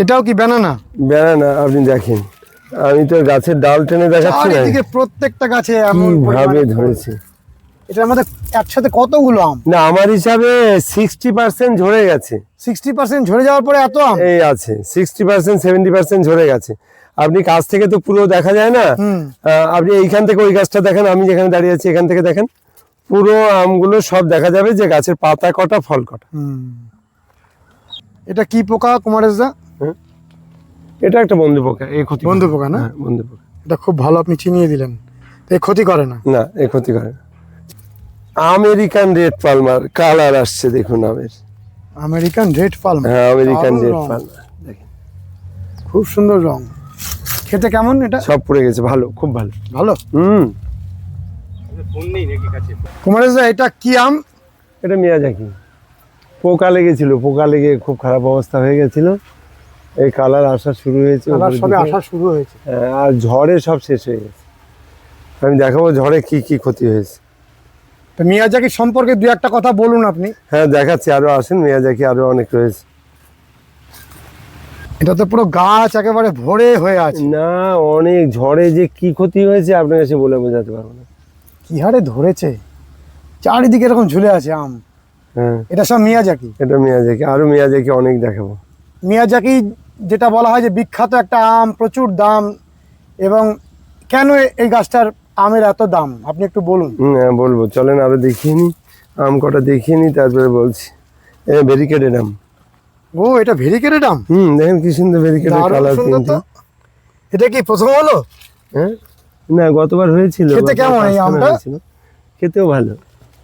এটাও কি banana? Banana আপনি দেখেন, আমি তো গাছের ডাল টেনে দেখাচ্ছি না, চারিদিকে প্রত্যেকটা গাছে এমন কিভাবে ধরেছে। এটার মধ্যে একসাথে কতগুলো আম? না, আমার হিসাবে 60% ঝরে গেছে। 60% ঝরে যাওয়ার পরে এত আম? এই আছে 60% 70% ঝরে গেছে। আপনি কাছ থেকে তো পুরো দেখা যায় না। আপনি এইখান থেকে ওই গাছটা দেখেন, আমি যেখানে দাঁড়িয়ে আছি এখান থেকে দেখেন, পুরো আমগুলো সব দেখা যাবে যে গাছের পাতা কটা ফল কটা। এটা কি পোকা কুমারেশদা? এটা একটা বন্ধু পোকা। এই ক্ষতি বন্ধু পোকা না? বন্ধু পোকা। এটা খুব ভালো আপনি চিনিয়ে দিলেন। এই ক্ষতি করে না? না, এই ক্ষতি করে না। আমেরিকান রেড পালমার কালার আসছে দেখুন আমের। American red Palmer? হ্যাঁ, আমেরিকান রেড পালমার দেখেন, খুব সুন্দর রং। খেতে কেমন এটা? সব পড়ে গেছে, ভালো, খুব ভালো। ভালো? কুমারেশদা এটা কি আম? এটা মিয়াজাকি। পোকা লেগেছিল, পোকা লেগে খুব খারাপ অবস্থা হয়ে গেছিল। এই কালার আসা শুরু হয়েছে, সবে আসা শুরু হয়েছে। আর ঝড়ে সব শেষ হয়ে গেছে। আমি দেখাবো ঝড়ে কি কি ক্ষতি হয়েছে। তো মিয়াজাকি সম্পর্কে দু একটা কথা বলুন আপনি। হ্যাঁ, দেখাচ্ছি, আরো আসেন, মিয়াজাকি আরো অনেক রয়েছে। এটা তো পুরো গাছ একেবারে ভরে হয়ে আছে। না, অনেক ঝড়ে যে কি ক্ষতি হয়েছে আপনার কাছে বলে বোঝাতে পারবো না। কি হারে ধরেছে, চারিদিকে এরকম ঝুলে আছে আম। হ্যাঁ, এটা সব মিয়াজাকি? এটা মিয়াজাকি, আরো মিয়াজাকি অনেক দেখাবো। মিয়াজাকি যেটা বলা হয় যে বিখ্যাত একটা আম, প্রচুর দাম, এবং কেন এই গাছটার আমের এত দাম আপনি একটু বলুন। হ্যাঁ, বলবো, চলেন আরো দেখিয়ে নি, আম কটা দেখিয়ে নি, তারপরে বলছি। ভেরিকেটেড আম। ও, এটা ভেরিকেটেড আম? দেখেন কি সুন্দর ভেরিকেটেড কালার প্রিন্ট। এটা কি প্রথম হলো? হ্যাঁ, না, গতবার হয়েছিল। খেতে কেমন এই আমটা? খেতেও ভালো।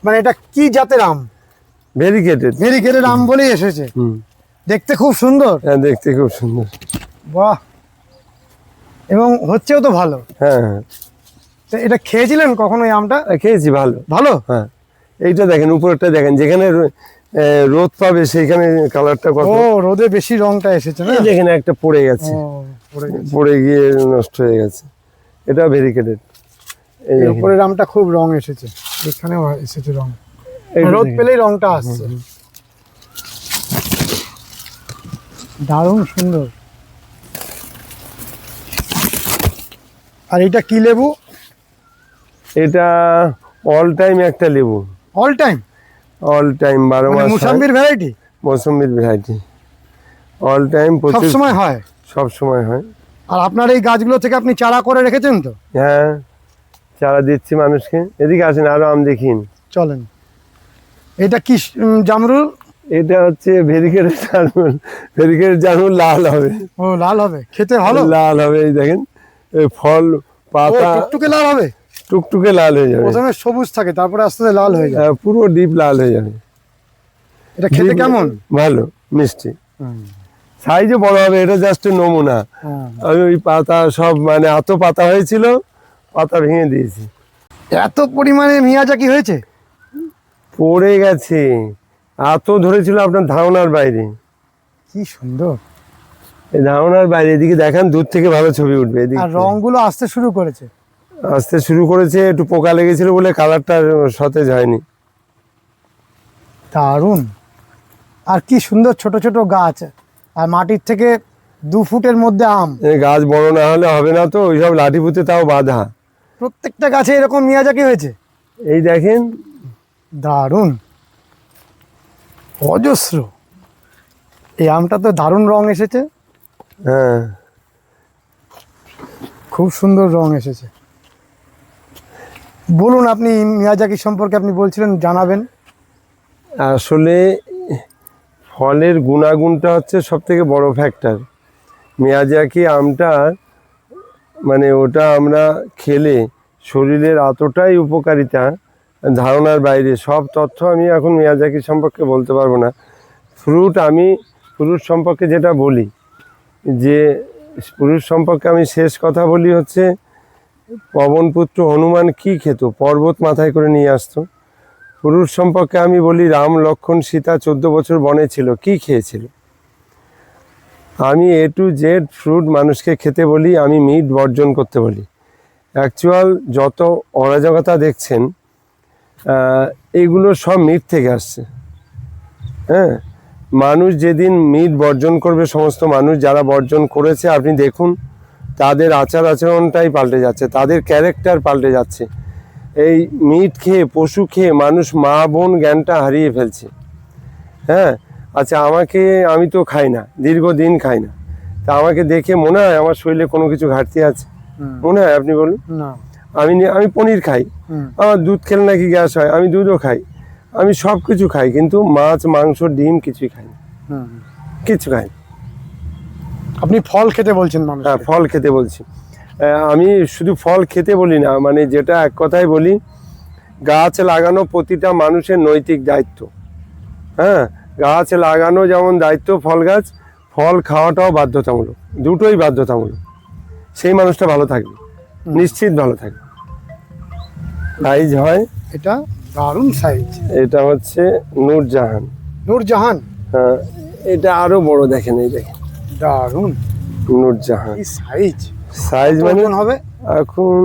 মানে এটা কি জাতের আম? ভেরিকেটেড। ভেরিকেটেড আম বলেই এসেছে। দেখতে খুব সুন্দর। হ্যাঁ, দেখতে খুব সুন্দর। বাহ, এবং হচ্ছেও তো ভালো। হ্যাঁ, হ্যাঁ। তো এটা খেয়েছিলেন কখনো এই আমটা? খেয়েছি, ভালো। ভালো? হ্যাঁ, এইটা দেখেন, উপরটা দেখেন, যেখানে রোদ পাবে সেইখানে কালারটা কত। ও, রোদে বেশি রংটা এসেছে না? দেখেন একটা পড়ে গেছে, পড়ে গিয়ে নষ্ট হয়ে গেছে। এটা ভেরিকেটেড। এই উপরের আমটা খুব রং এসেছে, এখানেও এসেছে রং, রোদ পেলেই রংটা আসছে। দারুণ সুন্দর। আর এটা কি লেবু? এটা অল টাইম একটা লেবু। All time? অল টাইম, 12 মাস। মুসাম্বির ভ্যারাইটি? মৌসুমীর ভ্যারাইটি, অল টাইম, সব সময় হয়? সব সময় হয়। আর আপনার এই গাছগুলো থেকে আপনি চারা করে রেখেছেন তো? হ্যাঁ, চারা দিচ্ছি মানুষকে। এদিকে আসেন, আরো আম দেখিন। চলেন। এটা কি জামরুল? এটা হচ্ছে ভেরিকেটেড জামরুল। ভেরিকেটেড জামরুল লাল হবে। ও, লাল হবে, খেতে ভালো? লাল হবে, এই দেখেন, এই ফল পাতা টুকটুকে লাল হবে? টুকটুকে লাল হয়ে যাবে। প্রথমে সবুজ থাকে, তারপরে আস্তে আস্তে লাল হয়ে যায়। পুরো ডিপ লাল হয়ে যাবে। এটা খেতে কেমন? ভালো, মিষ্টি, সাইজে বড় হবে। এটা জাস্ট নমুনা। আমি ওই পাতা সব, মানে এত পাতা হয়েছিল, পাতা ভেঙে দিয়েছি। এত পরিমাণে মিয়াজাকি হয়েছে? পড়ে গেছে, এত ধরেছিল আপনার ধারণার বাইরে। কি সুন্দর, এই ধারণার বাইরে। এদিকে দেখান, দূর থেকে ভালো ছবি উঠবে। আর রংগুলো আসতে শুরু করেছে। আসতে শুরু করেছে, একটু পোকা লেগেছিল বলে কালারটা সতেজ হয়নি। দারুণ। আর কি সুন্দর ছোট ছোট গাছ, আর মাটির থেকে 2 ফুটের মধ্যে আম। এই গাছ বড় না হলে হবে না তো, ওইসব লাঠি পুঁতে তাও বাঁধা। প্রত্যেকটা গাছে এরকম মিয়াজাকি হয়েছে? এই দেখেন, দারুণ, অজস্র। এই আমটা তো দারুণ রং এসেছে। হ্যাঁ, খুব সুন্দর রং এসেছে। বলুন, আপনি মিয়াজাকি সম্পর্কে আপনি বলছিলেন, জানাবেন। আসলে ফলের গুণাগুণটা হচ্ছে সব থেকে বড় ফ্যাক্টর। মিয়াজাকি আমটা, মানে ওটা আমরা খেলে শরীরের এতটাই উপকারিতা, ধারণার বাইরে। সব তথ্য আমি এখন মিয়াজাকি সম্পর্কে বলতে পারবো না। আমি ফ্রুট সম্পর্কে যেটা বলি, যে ফ্রুট সম্পর্কে আমি শেষ কথা বলি হচ্ছে, পবনপুত্র হনুমান কি খেত? পর্বত মাথায় করে নিয়ে আসতো। ফ্রুট সম্পর্কে আমি বলি, রাম লক্ষ্মণ সীতা 14 বছর বনে ছিল, কি খেয়েছিল? আমি A to Z ফ্রুট মানুষকে খেতে বলি, আমি মিট বর্জন করতে বলি। অ্যাকচুয়াল যত অরাজকতা দেখছেন, এগুলো সব মিট থেকে আসছে। হ্যাঁ, মানুষ যেদিন মিট বর্জন করবে, সমস্ত মানুষ যারা বর্জন করেছে আপনি দেখুন তাদের আচার আচরণটাই পাল্টে যাচ্ছে, তাদের ক্যারেক্টার পাল্টে যাচ্ছে। এই মিট খেয়ে, পশু খেয়ে মানুষ মা বোন জ্ঞানটা হারিয়ে ফেলছে। হ্যাঁ, আচ্ছা আমি তো খাই না, দীর্ঘদিন খাই না, তা আমাকে দেখে মনে হয় আমার শরীরে কোনো কিছু ঘাটতি আছে? মনে হয়? আপনি বলুন। না। আমি পনির খাই, আমার দুধ খেলে নাকি গ্যাস হয়, আমি দুধও খাই, আমি সব কিছু খাই, কিন্তু মাছ মাংস ডিম কিছুই খাই না, কিছু খাই না। আপনি ফল খেতে বলছেন মানুষ? হ্যাঁ, ফল খেতে বলছি। আমি শুধু ফল খেতে বলি না, মানে যেটা এক কথায় বলি, গাছ লাগানো প্রতিটা মানুষের নৈতিক দায়িত্ব। হ্যাঁ, গাছ লাগানো যেমন দায়িত্ব, ফল গাছ, ফল খাওয়াটাও বাধ্যতামূলক, দুটোই বাধ্যতামূলক। সেই মানুষটা ভালো থাকবে, নিশ্চিত ভালো থাকবে। সাইজ হয়, এটা দারুণ সাইজ। এটা হচ্ছে নূরজাহান। নূরজাহান? হ্যাঁ, এটা আরো বড়, দেখেন, এই দেখেন, দারুণ নূরজাহান। কি সাইজ! সাইজ মানে হবে এখন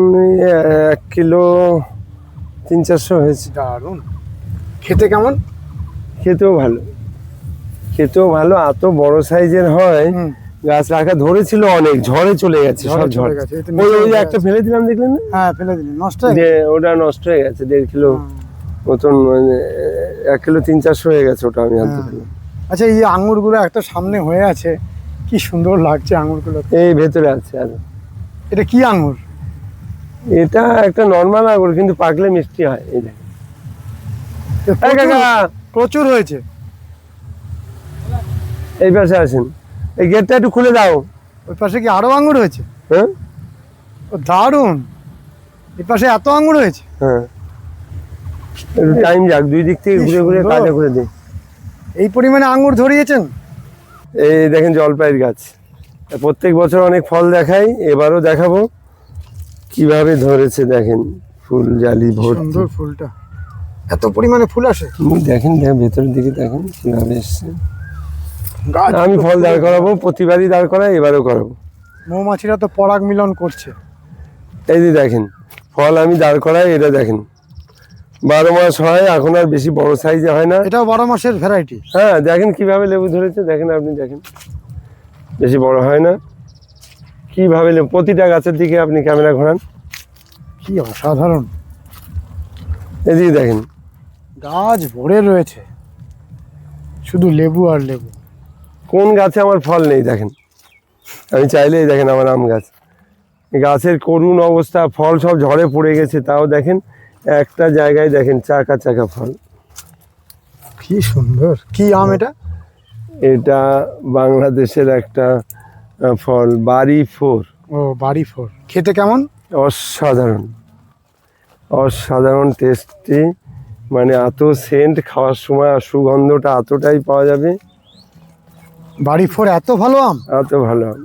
1 কিলো 300-400 হয়েছে। দারুণ। খেতে কেমন? খেতেও ভালো, খেতেও ভালো, এত বড় সাইজের হয়। গাছ রাখা ধরেছিল অনেক, ঝড়ে চলে গেছে, সব ঝড়ে গেছে। ওই যে একটা ফেলে দিলাম, দেখলেন না? হ্যাঁ, ফেলে দিলেন, নষ্ট ওটা নষ্ট হয়ে গেছে, 1.5 কিলো মতন, মানে 1 কিলো 300-400 হয়ে গেছে, ওটা আমি আনতে পেলাম। আচ্ছা, এই আঙুরগুলো একটা সামনে হয়ে আছে, কি সুন্দর লাগছে আঙুরগুলো। এই ভেতরে আছে আর। এটা কি আঙুর? এটা একটা নর্মাল আঙুর, কিন্তু পাকলে মিষ্টি হয়। এই দেখেন, প্রচুর হয়েছে। এই পাশে আসেন, এই গেটটা একটু খুলে দাও। ওই পাশে কি আরো আঙুর হয়েছে? হ্যাঁ, দারুণ। এই পাশে এত আঙুর হয়েছে? হ্যাঁ, একটু টাইম যাক, দুই দিক থেকে ঘুরে ঘুরে কাজে করে দিই। এই পরিমাণে আঙুর ধরিয়েছেন? এই দেখেন জলপাইয়ের গাছ, প্রত্যেক বছর অনেক ফল দেখাই, এবারও দেখাবো কিভাবে ধরেছে। দেখেন ফুল জালি ভর্তি, সুন্দর ফুলটা, এত পরিমাণে ফুল আসে। দেখেন ভেতরের দিকে দেখেন কিভাবে এসছে। আমি ফল দাঁড় করাবো, প্রতিবারই দাঁড় করাই, এবারও করাবো। মৌমাছিরা তো পরাগ মিলন করছে। এই যে দেখেন ফল আমি দাঁড় করাই, এটা দেখেন 12 মাস হয়, এখন আর বেশি বড় সাইজে হয় না। এটাও 12 মাসের ভ্যারাইটি? হ্যাঁ, দেখেন কিভাবে লেবু ধরেছে, দেখেন, আপনি দেখেন, বেশি বড় হয় না। কিভাবে প্রতিটা গাছের দিকে আপনি ক্যামেরা ঘোরান, কি অসাধারণ। এদিকে দেখেন, গাছ ভরে রয়েছে, শুধু লেবু আর লেবু। কোন গাছে আমার ফল নেই দেখেন, আমি চাইলেই দেখেন আমার আম গাছ, গাছের করুণ অবস্থা, ফল সব ঝড়ে পড়ে গেছে, তাও দেখেন একটা জায়গায় দেখেন চাকা চাকা ফল। কি সুন্দর। কি আম এটা? এটা বাংলাদেশের একটা ফল, বাড়ি 4। ও, বাড়ি 4। খেতে কেমন? অসাধারণ, অসাধারণ টেস্টি, মানে এত সেন্ট, খাওয়ার সময় সুগন্ধটা এতটাই পাওয়া যাবে। বাড়ি 4 এত ভালো আম? এত ভালো আম,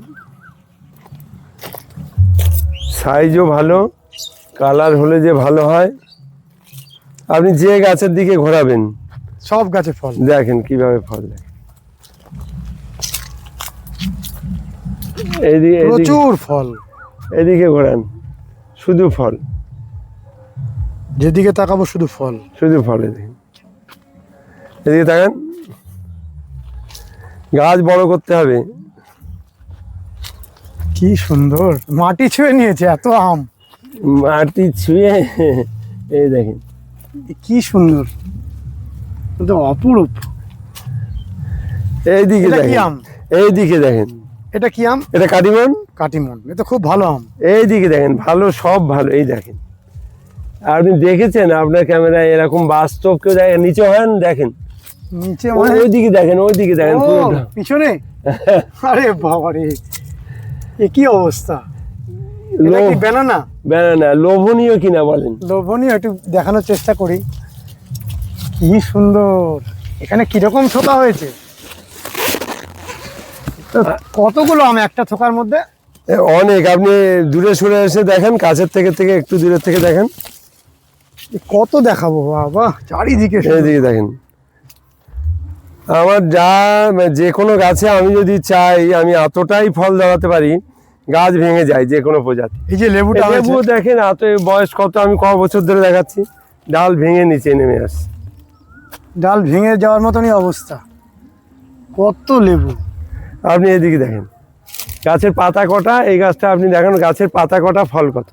সাইজও ভালো, কালার হলে যে ভালো হয়। আপনি যে গাছের দিকে ঘোরাবেন সব গাছে ফল, দেখেন কিভাবে ফল দেখেন। এইদিকে প্রচুর ফল। এদিকে ঘোরান, শুধু ফল, যেদিকে তাকাবো শুধু ফল, শুধু ফল। এদিকে তাকান, গাছ বড় করতে হবে। কি সুন্দর, মাটি ছুঁয়ে নিয়েছে এত আম। মাটি ছুঁয়ে, এই দেখেন কি সুন্দর, তো অপরূপ। এইদিকে এটা কি দেখেন, আম? এইদিকে দেখেন, এটা কি আম? এটা কাটিমন। কাটিমন, এটা খুব ভালো আম। এইদিকে দেখেন, ভালো, সব ভালো। এই দেখেন, আপনি দেখেছেন আপনার ক্যামেরায় এরকম বাস্তব কেউ দেখেন? নিচে হন, দেখেন নিচে, ওইদিকে দেখেন, ওইদিকে দেখেন, পুরোটা পিছনে। আরে বাবা রে, এ কি অবস্থা! এটা কি ব্যানানা? ব্যানানা লোভনীয় কিনা বলেন? লোভনীয়, একটু দেখানোর চেষ্টা করি। কি সুন্দর, এখানে কিরকম থোকা হয়েছে, কতগুলো আম একটা থোকার মধ্যে? অনেক। আপনি দূরে সরে এসে দেখেন, কাছের থেকে একটু দূরের থেকে দেখেন, কত দেখাবো বাবা, চারিদিকে। এইদিকে দেখেন, আমার যে কোনো গাছে আমি যদি চাই, আমি এতটাই ফল দাঁড়াতে পারি, গাছ ভেঙে যায় যে কোনো প্রজাতি। এই যে লেবুটা, লেবু দেখেন, এত বয়স কত, আমি ক বছর ধরে দেখাচ্ছি, ডাল ভেঙে নিচে নেমে আসছে। ডাল ভেঙে যাওয়ার মতনই অবস্থা। কত লেবু! আপনি এদিকে দেখেন, গাছের পাতা কটা, এই গাছটা আপনি দেখেন গাছের পাতা কটা, ফল কত।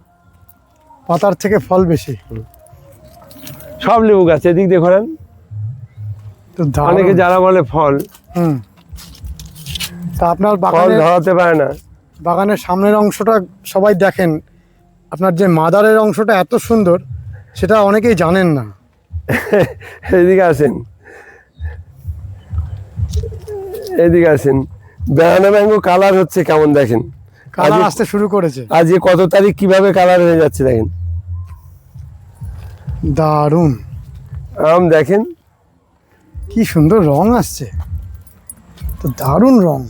পাতার থেকে ফল বেশি। সব লেবু গাছ, এদিক দিয়ে ঘোরান। তো দারুণ। অনেকে যারা বলে ফল, তা আপনার ফল বাগানের ধরাতে পারে না। বাগানের সামনের অংশটা সবাই দেখেন, আপনার যে মাদারের অংশটা এত সুন্দর, সেটা অনেকেই জানেন না। এদিকে আসেন, এদিকে আসেন। ব্যানানা ম্যাঙ্গো কালার হচ্ছে কেমন দেখেন, কালার আসতে শুরু করেছে। আজ কত তারিখ, কিভাবে কালার হয়ে যাচ্ছে দেখেন। দারুণ! আম দেখেন কি সুন্দর রং আসছে, তো দারুণ রং,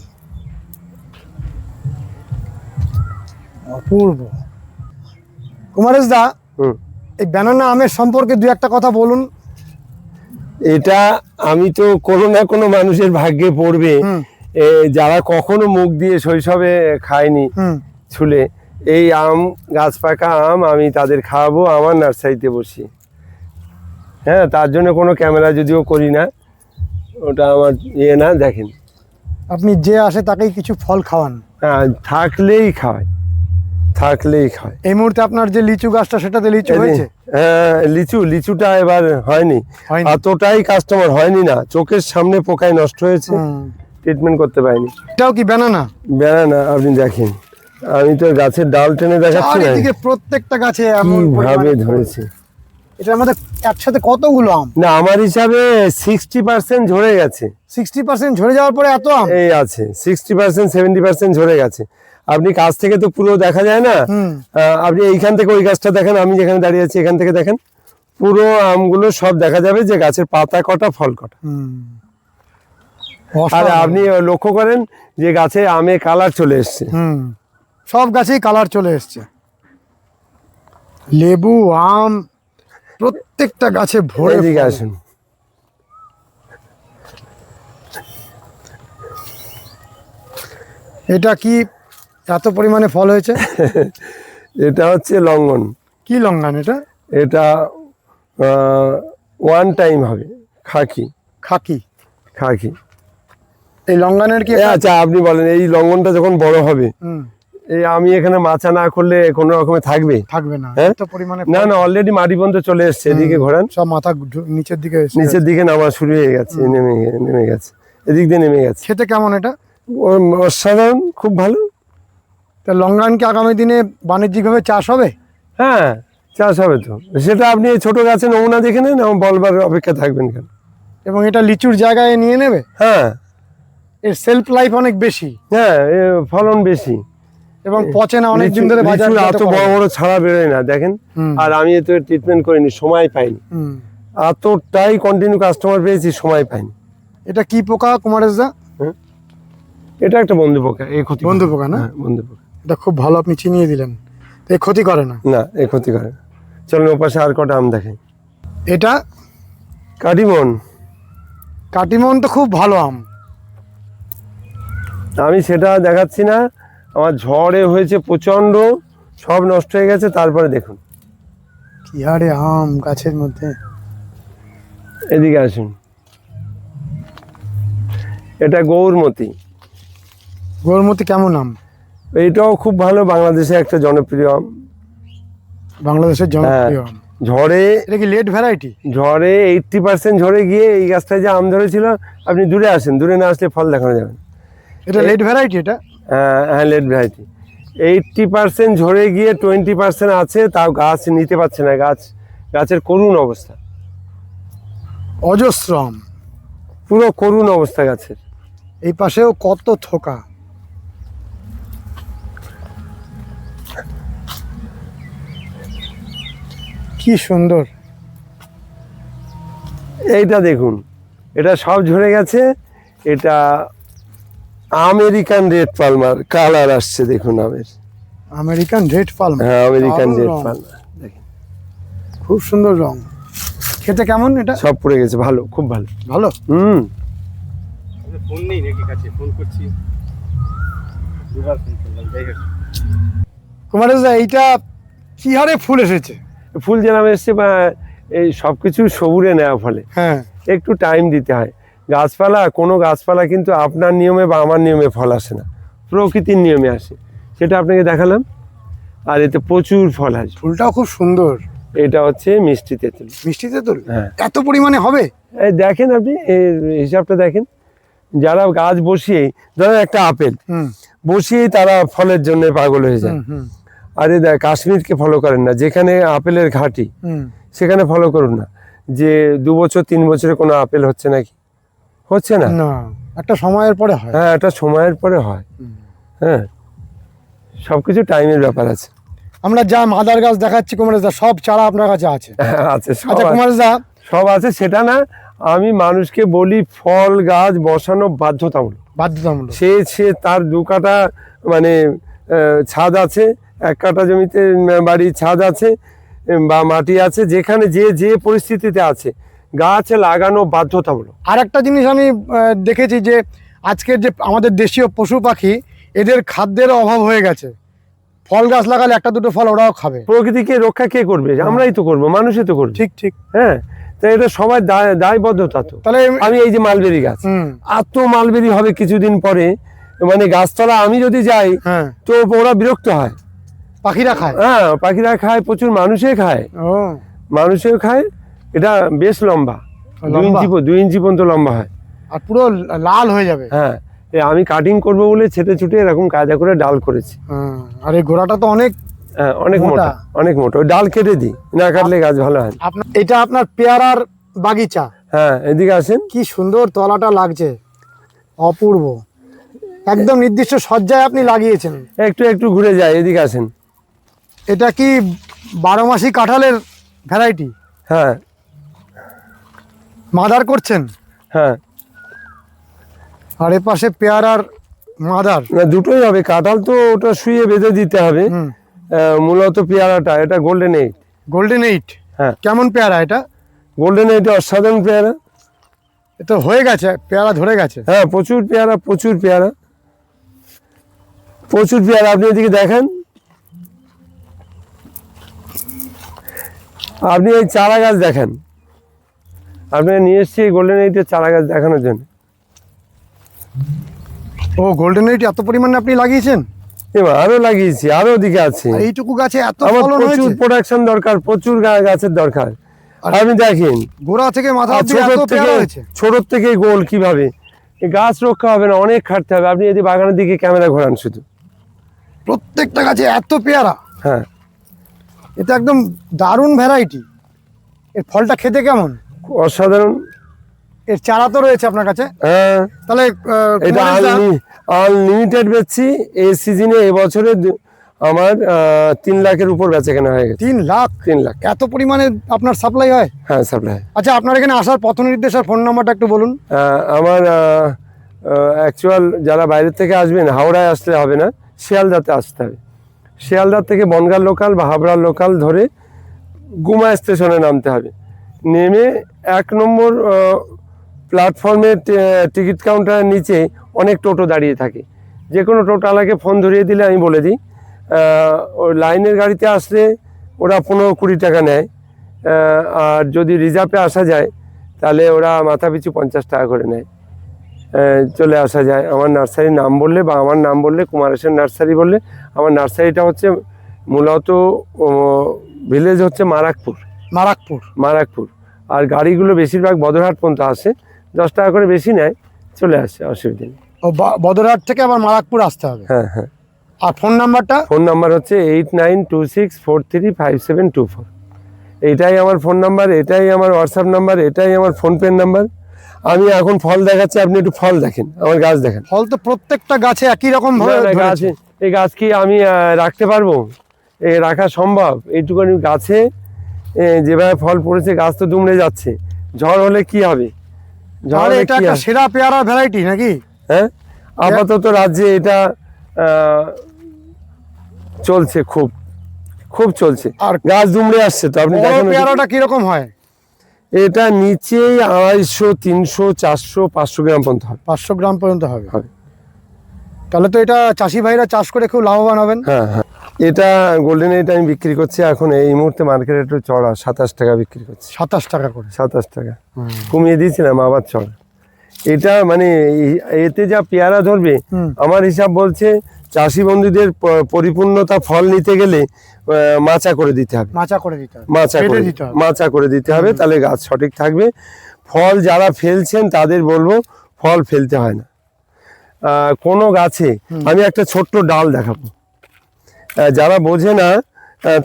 অপূর্ব। কুমারেশ দা, হুম। এই ব্যানানা আমের সম্পর্কে দু একটা কথা বলুন। এটা আমি তো কোনো না কোনো মানুষের ভাগ্যে পড়বে, যারা কখনো মুখ দিয়ে শৈশবে খায়নি ছুলে, এই আম, গাছ পাকা আম আমি তাদের খাওয়াবো আমার নার্সারিতে বসি। হ্যাঁ, তার জন্য কোনো ক্যামেরা যদিও করি না, ওটা আমার ইয়ে না। দেখেন, আপনি যে আসে তাকেই কিছু ফল খাওয়ান। হ্যাঁ, থাকলেই খাওয়াই, থাকলেই খাওয়াই। এই মুহূর্তে আপনার যে লিচু গাছটা, সেটাতে লিচু হয়েছে? হ্যাঁ, লিচুটা এবার হয়নি, এতটাই কাস্টমার হয়নি না, চোখের সামনে পোকায় নষ্ট হয়েছে, ট্রিটমেন্ট করতে পারিনি। এটাও কি ব্যানানা? ব্যানানা আপনি দেখেন, আমি তো গাছের ডাল টেনে দেখাচ্ছি না, চারিদিকে প্রত্যেকটা গাছে এমন কিভাবে পরিমাণে ধরেছে। এটার মধ্যে একসাথে কতগুলো আম? না, আমার হিসাবে 60% ঝরে গেছে। 60% ঝরে যাওয়ার পরে এত আম? এই আছে 60% 70% ঝরে গেছে। আপনি কাছ থেকে তো পুরো দেখা যায় না, আপনি এইখান থেকে ওই গাছটা দেখেন, আমি যেখানে দাঁড়িয়ে আছি এখান থেকে দেখেন, পুরো আমগুলো সব দেখা যাবে যে গাছের পাতা কটা, ফল কটা। আর আপনি লক্ষ্য করেন যে গাছে আমে কালার চলে এসছে, সব গাছেই কালার চলে এসছে। লেবু, আম, প্রত্যেকটা গাছে ভরে। এদিকে আসুন, এটা কি এত পরিমাণে ফল হয়েছে? এটা হচ্ছে লঙ্ঘন। কি লঙ্ঘন এটা? এটা ওয়ান টাইম হবে, খাকি। খাকি? খাকি। এই লঙ্ঘনের কি? আচ্ছা, আপনি বলেন, এই লঙ্ঘনটা যখন বড় হবে, এই আমি এখানে মাচা না করলে কোনো রকমে থাকবে? থাকবে না। হ্যাঁ? এত পরিমাণে না না, অলরেডি মাটি পর্যন্ত চলে এসছে। এদিকে ঘোরান, সব মাথা নিচের দিকে এসে নিচের দিকে নামা শুরু হয়ে গেছে, নেমে গেছে, এদিক দিয়ে নেমে গেছে। খেতে কেমন এটা? অসাধারণ, খুব ভালো। তা লঙ্ঘন কি আগামী দিনে বাণিজ্যিকভাবে চাষ হবে? হ্যাঁ, চাষ হবে তো। সেটা আপনি এই ছোট গাছে নমুনা দেখে নেন, বলবার অপেক্ষা থাকবেন কেন। এবং এটা লিচুর জায়গায় নিয়ে নেবে? হ্যাঁ, এর সেলফ লাইফ অনেক বেশি। হ্যাঁ, ফলন বেশি এবং পচে না, অনেক দিন ধরে বাজারে এত বড় বড় ছাড়া বেরোয় না দেখেন। আর আমি তো ট্রিটমেন্ট করিনি, সময় পাইনি, এতটাই কন্টিনিউ কাস্টমার পেয়েছি, সময় পাইনি। এটা কি পোকা কুমারেশ দা? এটা একটা বন্ধু পোকা, এই ক্ষতি। বন্ধু পোকা না? বন্ধু পোকা। এটা খুব ভালো আপনি চিনিয়ে দিলেন। এই ক্ষতি করে না? না, এই ক্ষতি করে না। চলুন ওপাশে আর কটা আম দেখেন। এটা কাটিমন। কাটিমন তো খুব ভালো আম। আমি সেটা দেখাচ্ছি না, আমার ঝড়ে হয়েছে প্রচন্ড, সব নষ্ট হয়ে গেছে। তারপরে দেখুন কি হারে আম গাছের মধ্যে। এদিকে আসুন, এটা গৌরমতি। গৌরমতি কেমন আম? এইটাও খুব ভালো, বাংলাদেশে একটা জনপ্রিয় আম। বাংলাদেশের জনপ্রিয় আম। ঝড়ে, এটা কি লেট ভ্যারাইটি? ঝড়ে 80% ঝরে গিয়ে এই গাছটায় যে আম ধরেছিল, আপনি দূরে আসেন, দূরে না আসলে ফল দেখানো যাবে। এটা লেট ভ্যারাইটি? এটা হ্যাঁ, লেট ভ্যারাইটি। 80% ঝরে গিয়ে 20% আছে, তাও গাছ নিতে পারছে না, গাছের করুণ অবস্থা, অজস্র আম, পুরো করুণ অবস্থা গাছের। এই পাশেও কত থোকা। কি সুন্দর। এইটা দেখুন, এটা সব ঝরে গেছে। এটা আমেরিকান রেড পালমার কালার আসছে, দেখুন আমের। American red Palmer? হ্যাঁ, আমেরিকান রেড পালমার দেখেন, খুব সুন্দর রং। খেতে কেমন এটা? সব পড়ে গেছে, ভালো, খুব ভালো। ভালো? ফোন নেই নাকি কাছে? ফোন করছি, দুবার ফোন করলাম, যাই হোক। কুমারেশ দা, এইটা কি হারে ফুল এসেছে? ফুল যেরকম এসছে, বা এই সবকিছু সবুরে নেওয়া ফলে হ্যাঁ, একটু টাইম দিতে হয়। কোনো গাছপালা কিন্তু আপনার নিয়মে বা আমার নিয়মে ফল আসে না, প্রকৃতির নিয়মে আসে, সেটা আপনাকে দেখালাম। আর এতে প্রচুর ফল আসবে। ফুলটাও খুব সুন্দর। এটা হচ্ছে মিষ্টি তেঁতুল। মিষ্টি তেঁতুল হ্যাঁ। এত পরিমাণে হবে? এই দেখেন আপনি এর হিসাবটা দেখেন, যারা গাছ বসিয়ে ধরেন একটা আপেল হুম বসিয়েই তারা ফলের জন্য পাগল হয়ে যায়। হুম হুম আরে দেখ, কাশ্মীরকে ফলো করেন না, যেখানে আপেলের ঘাঁটি হুম। সেখানে ফলো করুন না, যে 2 বছর 3 বছরে কোনো আপেল হচ্ছে নাকি? হচ্ছে না। না, একটা সময়ের পরে হয়। হ্যাঁ, একটা সময়ের পরে হয়। হ্যাঁ, সবকিছু টাইমের ব্যাপার আছে। আমরা যা মাদার গাছ দেখাচ্ছি কুমারদা, সব চারা আপনার কাছে আছে? আছে, সব আচ্ছা আছে। কুমারদা, সব আছে, সেটা না, আমি মানুষকে বলি ফল গাছ বসানো বাধ্যতামূলক। বাধ্যতামূলক। সে তার 2 কাঠা মানে ছাদ আছে, 1 কাঠা জমিতে বাড়ির ছাদ আছে বা মাটি আছে, যেখানে যে পরিস্থিতিতে আছে গাছ লাগানো বাধ্যতামূলক। আর একটা জিনিস আমি দেখেছি যে আজকের যে আমাদের দেশীয় পশু পাখি, এদের খাদ্যের অভাব হয়ে গেছে। ফল গাছ লাগালে একটা দুটো ফল ওরাও খাবে। প্রকৃতিকে রক্ষা কে করবে? আমরাই তো করবো, মানুষই তো করবে। ঠিক ঠিক। হ্যাঁ, তো এটা সবাই দায়বদ্ধতা। তো তাহলে আমি এই যে মালবেরি গাছ, এত মালবেরি হবে কিছুদিন পরে, মানে গাছতলা আমি যদি যাই হ্যাঁ, তো ওরা বিরক্ত হয়। পাখিরা খায়। হ্যাঁ, পাখিরা খায়, প্রচুর মানুষে খায়, ও, মানুষেও খায়। এটা বেশ লম্বা, 2 ইঞ্চি পর্যন্ত লম্বা হয়। আর পুরো লাল হয়ে যাবে। হ্যাঁ, আমি কাটিং করবো বলে ছেটে ছুটে এরকম কায়দা করে ডাল করেছি। আর এই গোড়াটা তো অনেক হ্যাঁ, অনেক মোটা, অনেক মোটা। ওই ডাল কেটে দিই, না কাটলে গাছ ভালো হয় না। এটা আপনার পেয়ারার বাগিচা। হ্যাঁ, এদিকে আসেন। কি সুন্দর তলাটা লাগছে, অপূর্ব। একদম নির্দিষ্ট সজ্জায় আপনি লাগিয়েছেন। একটু ঘুরে যায়, এদিকে আসেন। এটা কি 12 মাসি কাঁঠালের ভ্যারাইটি? হ্যাঁ মাদার করছেন? হ্যাঁ, আর এ পাশে পেয়ারার মাদার। না, দুটোই হবে। কাঁঠাল তো ওটা শুয়ে বেঁধে দিতে হবে। মূলত পেয়ারাটা, এটা গোল্ডেন 8। গোল্ডেন 8? হ্যাঁ। কেমন পেয়ারা এটা? গোল্ডেন 8 অসাধারণ পেয়ারা। এটা হয়ে গেছে, পেয়ারা ধরে গেছে। হ্যাঁ, প্রচুর পেয়ারা। আপনি এদিকে দেখেন, আপনি এই চারা গাছ দেখেন। আপনাকে নিয়ে এসছি গোল্ডেন 8-এর চারা গাছ দেখানোর জন্য। ও, গোল্ডেন 8 এত পরিমাণে আপনি লাগিয়েছেন? এবার আরো লাগিয়েছি, আরো ওদিকে আছে। আর এইটুকু গাছে এত আমার ফলন প্রচুর হয়েছে? প্রোডাকশন দরকার, প্রচুর গাছের দরকার। আপনি দেখেন গোড়া থেকে মাথা অবধি এত পেয়ারা হয়েছে। ছোট থেকে গোল কিভাবে, এই গাছ রক্ষা হবে না, অনেক খাটতে হবে। আপনি যদি বাগানের দিকে ক্যামেরা ঘোরান, শুধু প্রত্যেকটা গাছে এত পেয়ারা। হ্যাঁ, এটা একদম দারুণ ভ্যারাইটি। এর ফলটা খেতে কেমন? অসাধারণ। এর চারা তো রয়েছে আপনার কাছে? হ্যাঁ, তাহলে এটা আনলিমিটেড বেচছি এই সিজনে। এবছরে আমার 3 লাখের উপর বেচাকেনা হয়ে গেছে। 3 লাখ? 3 লাখ। এত পরিমাণে আপনার সাপ্লাই হয়? হ্যাঁ, সাপ্লাই। আচ্ছা, আপনার এখানে আসার পথ নির্দেশ আর ফোন নাম্বারটা একটু বলুন। আমার অ্যাকচুয়াল যারা বাইরের থেকে আসবেন, হাওড়ায় আসলে হবে না, শিয়ালদাতে আসতে হবে। শিয়ালদার থেকে বনগাঁ লোকাল বা হাবড়া লোকাল ধরে গুমা স্টেশনে নামতে হবে। নেমে 1 নম্বর প্ল্যাটফর্মে টিকিট কাউন্টারের নিচে অনেক টোটো দাঁড়িয়ে থাকে। যে কোনো টোটোওয়ালাকে ফোন ধরিয়ে দিলে আমি বলে দিই। ওই লাইনের গাড়িতে আসলে ওরা 15-20 টাকা নেয়, আর যদি রিজার্ভে আসা যায় তাহলে ওরা মাথা পিছু 50 টাকা করে নেয়। চলে আসা যায় আমার নার্সারির নাম বললে, বা আমার নাম বললে, কুমারেশ্বর নার্সারি বললে। আমার নার্সারিটা হচ্ছে মূলত ভিলেজ হচ্ছে মারাকপুর। আর গাড়িগুলো বেশিরভাগ বদরহাট পর্যন্ত আসে, 10 টাকা করে বেশি নেয়, চলে আসে, অসুবিধা নেই। ও, বদরহাট থেকে আবার মারাকপুর আসতে হবে? হ্যাঁ। আর ফোন নাম্বারটা? ফোন নাম্বার হচ্ছে 8926435724। এইটাই আমার ফোন নাম্বার, এটাই আমার হোয়াটসঅ্যাপ নাম্বার, এটাই আমার ফোনপের নাম্বার। আমি এখন ফল দেখাচ্ছি, আপনি একটু ফল দেখেন, আমার গাছ দেখেন। ফল তো প্রত্যেকটা গাছে একই রকম ভাবে গাছে, এই গাছ কি আমি রাখতে পারবো? রাখা সম্ভব? এইটুকুনি গাছে যেভাবে ফল পড়েছে, গাছ তো দুমড়ে যাচ্ছে। ঝড় হলে কি হবে? তাহলে এটা একটা সেরা পেয়ারা ভ্যারাইটি নাকি? হ্যাঁ, আপাতত রাজ্যে এটা চলছে, খুব চলছে। আর গাছ দুমড়ে আসছে। তো আপনি দেখেন পেয়ারাটা কিরকম হয়? এটা নিচেই 250, 300, 400, 500 গ্রাম পর্যন্ত হবে। 500 গ্রাম পর্যন্ত হবে? তাহলে তো এটা চাষি ভাইরা চাষ করে খুব লাভবান হবেন। হ্যাঁ। এটা গোল্ডেন 8 আমি বিক্রি করছি এখন এই মুহূর্তে মার্কেটে একটু চড়া 27 টাকা বিক্রি করছি। 27 টাকা করে? 27 টাকা কমিয়ে দিয়েছিলাম, আবার চড়া। এটা মানে এতে যা পেয়ারা ধরবে হুম। আমার হিসাব বলছে চাষি বন্ধুদের পরিপূর্ণতা ফল নিতে গেলে মাচা করে দিতে হবে, মাচা করে দিতে হবে, মাচা কেটে করে দিতে হবে। মাচা করে দিতে হবে, তাহলে গাছ সঠিক থাকবে। ফল যারা ফেলছেন তাদের বলবো ফল ফেলতে হয় না কোনো গাছে। আমি একটা ছোট্ট ডাল দেখাবো, যারা বোঝে না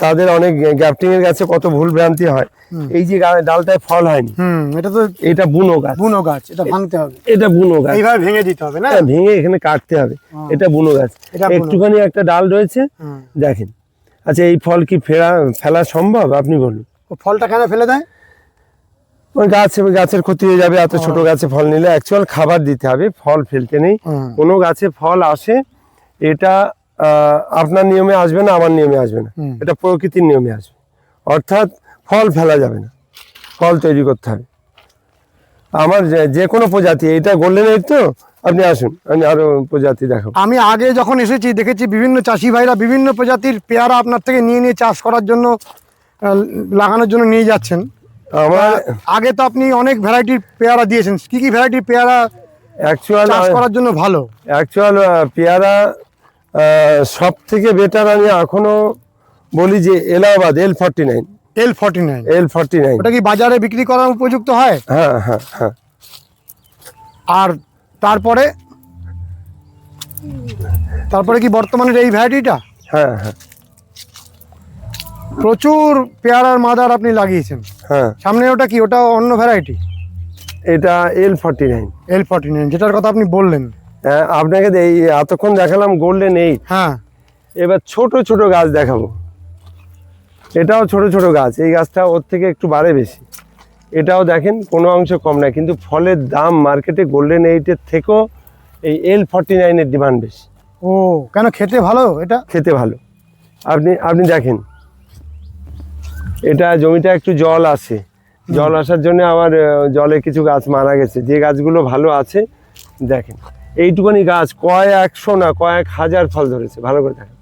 তাদের অনেক গ্যাপটিং এর গাছে কত ভুল ভ্রান্তি হয়। এই যে ডালটায় ফল হয়নি, এটা তো এটা বুনো গাছ, বুনো গাছ, এটা ভাঙতে হবে, এটা বুনো গাছ, এইভাবে ভেঙে দিতে হবে না? হ্যাঁ, ভেঙে এখানে কাটতে হবে। এটা বুনো গাছ, এটা বুনো। একটুখানি একটা ডাল রয়েছে দেখেন। আচ্ছা, এই ফল কি ফেলা সম্ভব আপনি বলুন? ও ফলটা কেন ফেলে দেয়? ওই গাছের ক্ষতি হয়ে যাবে এত ছোট গাছে ফল নিলে। অ্যাকচুয়াল খাবার দিতে হবে, ফল ফেলতে নেই। কোনো গাছে ফল আসে এটা আপনার নিয়মে আসবে না, আমার নিয়মে আসবে না, এটা প্রকৃতির নিয়মে আসবে। অর্থাৎ ফল ফেলা যাবে না, ফল তৈরি করতে হবে। আমার যে কোনো প্রজাতি, এটা গোল্ডেন এইট তো, আপনি আসুন আমি আরো প্রজাতি দেখাবো। আমি আগে যখন এসেছি দেখেছি বিভিন্ন চাষি ভাইরা বিভিন্ন প্রজাতির পেয়ারা আপনার থেকে নিয়ে নিয়ে চাষ করার জন্য লাগানোর জন্য নিয়ে যাচ্ছেন। আমার আগে তো আপনি অনেক ভ্যারাইটির পেয়ারা দিয়েছেন, কি কি ভ্যারাইটির পেয়ারা অ্যাকচুয়াল চাষ করার জন্য ভালো? পেয়ারা সব থেকে বেটার আমি এখনো বলি যে এলাহাবাদ L49। L49 ওটা কি বাজারে বিক্রি করার উপযুক্ত হয়? হ্যাঁ হ্যাঁ হ্যাঁ। আর তারপরে কি বর্তমানের এই ভ্যারাইটিটা? হ্যাঁ হ্যাঁ প্রচুর পেয়ারার মাদার আপনি লাগিয়েছেন। হ্যাঁ, সামনে ওটা কি, ওটা অন্য ভ্যারাইটি? এটা L49, যেটার কথা আপনি বললেন। আপনাকে এই এতক্ষণ দেখালাম গোল্ডেন এইট। হ্যাঁ, এবার ছোট ছোট গাছ দেখাবো। এটাও ছোট ছোট গাছ, এই গাছটা ওর থেকে একটু বাড়ে বেশি। এটাও দেখেন কোনো অংশ কম না, কিন্তু ফলের দাম মার্কেটে গোল্ডেন এইটের থেকেও এই L49-এর ডিমান্ড বেশি। ও কেন? খেতে ভালো? এটা খেতে ভালো। আপনি দেখেন, এটা জমিটা একটু জল আসে, জল আসার জন্য আমার জলে কিছু গাছ মারা গেছে। যে গাছগুলো ভালো আছে দেখেন, এইটুকুনি গাছ কয়েকশো না কয়েক হাজার ফল ধরেছে। ভালো করে দেখেন,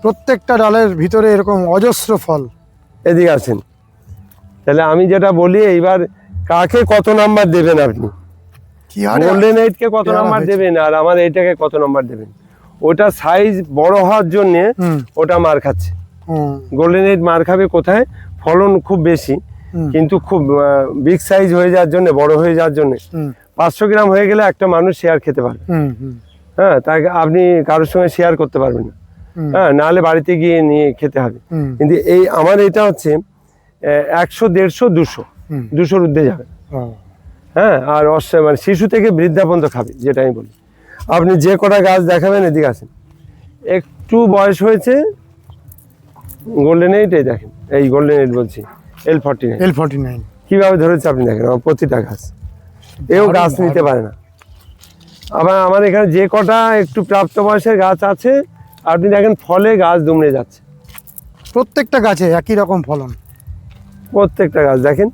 প্রত্যেকটা ডালের ভিতরে এরকম অজস্র ফল। এদিকে আছেন। তাহলে আমি যেটা বলি, এইবার কাকে কত নাম্বার দেবেন আপনি? কি হারে গোল্ডেন এইটকে কত পেয়ারা নাম্বার হয়েছে। দেবেন আর আমার এইটাকে কত নাম্বার দেবেন? ওটা সাইজ বড় হওয়ার জন্য ওটা মার খাচ্ছে। গোল্ডেন এইট মার খাবে কোথায়? ফলন খুব বেশি, কিন্তু খুব বিগ সাইজ হয়ে যাওয়ার জন্য, বড় হয়ে যাওয়ার জন্য 500 গ্রাম হয়ে গেলে একটা মানুষ শেয়ার খেতে পারবে। হ্যাঁ, তাকে আপনি কারোর সঙ্গে শেয়ার করতে পারবেন না। হ্যাঁ, নাহলে বাড়িতে গিয়ে নিয়ে খেতে হবে। কিন্তু এই আমার এটা হচ্ছে 100, 150, 200 ঊর্ধ্বে যাবে। হ্যাঁ, আর মানে শিশু থেকে বৃদ্ধা পর্যন্ত খাবে, যেটা আমি বলি। আপনি যে কটা গাছ দেখাবেন, এদিকে আসেন। একটু বয়স হয়েছে গোল্ডেন এইট, এই দেখেন, এই গোল্ডেন এইট বলছি L49 কিভাবে ধরেছে আপনি দেখেন। আমার প্রতিটা গাছ, এও গাছ নিতে পারে না। আবার আমার এখানে যে কটা একটু প্রাপ্ত বয়সের গাছ আছে, আপনি দেখেন ফলে গাছ দুমড়ে যাচ্ছে। প্রত্যেকটা গাছে একই রকম ফলন। প্রত্যেকটা গাছ দেখেন,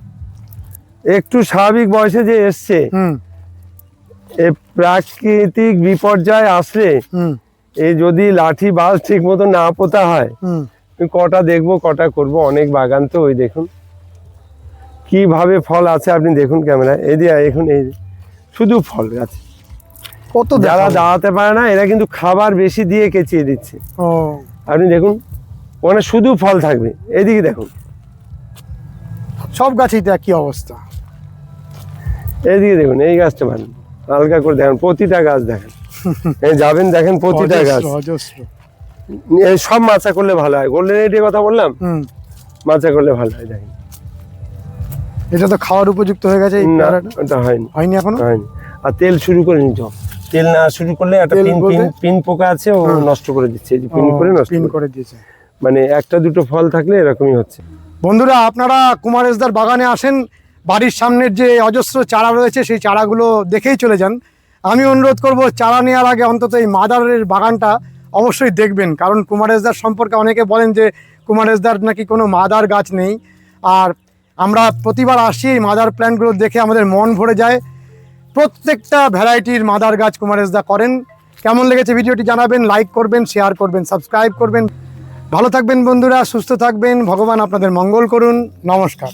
একটু স্বাভাবিক বয়সে যে এসছে, এই প্রাকৃতিক বিপর্যয় আসলে এই যদি লাঠি বাস ঠিক মতো না পোতা হয়, কটা দেখবো, কটা করব। অনেক বাগান তো, ওই দেখুন কিভাবে ফল আছে, আপনি দেখুন ক্যামেরায়। এই দিয়ে এখন এই শুধু ফল গাছ। কত যারা দাঁড়াতে পারে না, এরা কিন্তু খাবার বেশি দিয়ে কেচিয়ে দিচ্ছে। ও আপনি দেখুন, ওখানে শুধু ফল থাকবে। এদিকে দেখুন, সব গাছেই তো একই অবস্থা। এইদিকে দেখুন, এই গাছটা ভালো, হালকা করে দেখেন, প্রতিটা গাছ দেখেন। এই যাবেন দেখেন, প্রতিটা গাছ। অজস্র। এই সব মাচা করলে ভালো হয়। গোল্ডেন এইটের কথা বললাম, মাচা করলে ভালো হয়। দেখেন, এটা তো খাওয়ার উপযুক্ত হয়ে গেছে। এই না, পেয়ারাটা ওটা হয়নি, হয়নি এখনো। হয়নি। আর তেল শুরু করে নিতে হবে। তেল না শুরু করলে একটা তেল বলতে? পিন পোকা আছে, ও নষ্ট করে দিচ্ছে। এই যে পিন করে নষ্ট করে দিয়েছে। মানে একটা দুটো ফল থাকলে এরকমই হচ্ছে। বন্ধুরা, আপনারা কুমারেশদার বাগানে আসেন, বাড়ির সামনের যে অজস্র চারা রয়েছে সেই চারাগুলো দেখেই চলে যান। আমি অনুরোধ করব, চারা নেওয়ার আগে অন্তত এই মাদারের বাগানটা অবশ্যই দেখবেন। কারণ কুমারেশদার সম্পর্কে অনেকে বলেন যে কুমারেশদার নাকি কোনো মাদার গাছ নেই। আর আমরা প্রতিবার আসি, এই মাদার প্ল্যান্টগুলো দেখে আমাদের মন ভরে যায়। প্রত্যেকটা ভ্যারাইটির মাদার গাছ কুমারেশদা করেন। কেমন লেগেছে ভিডিওটি জানাবেন, লাইক করবেন, শেয়ার করবেন, সাবস্ক্রাইব করবেন। ভালো থাকবেন বন্ধুরা, সুস্থ থাকবেন, ভগবান আপনাদের মঙ্গল করুন। নমস্কার।